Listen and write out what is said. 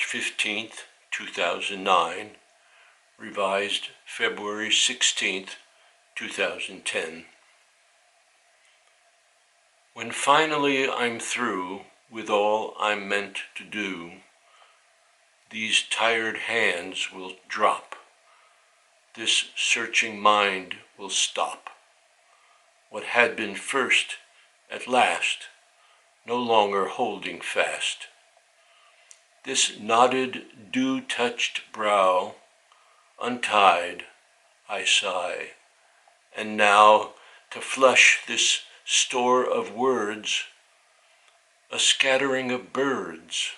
March 15th, 2009, revised February 16th, 2010. When finally I'm through with all I'm meant to do, these tired hands will drop, this searching mind will stop. What had been first, at last, no longer holding fast. This knotted, dew-touched brow, untied, I sigh, and now, to flush this store of words, a scattering of birds.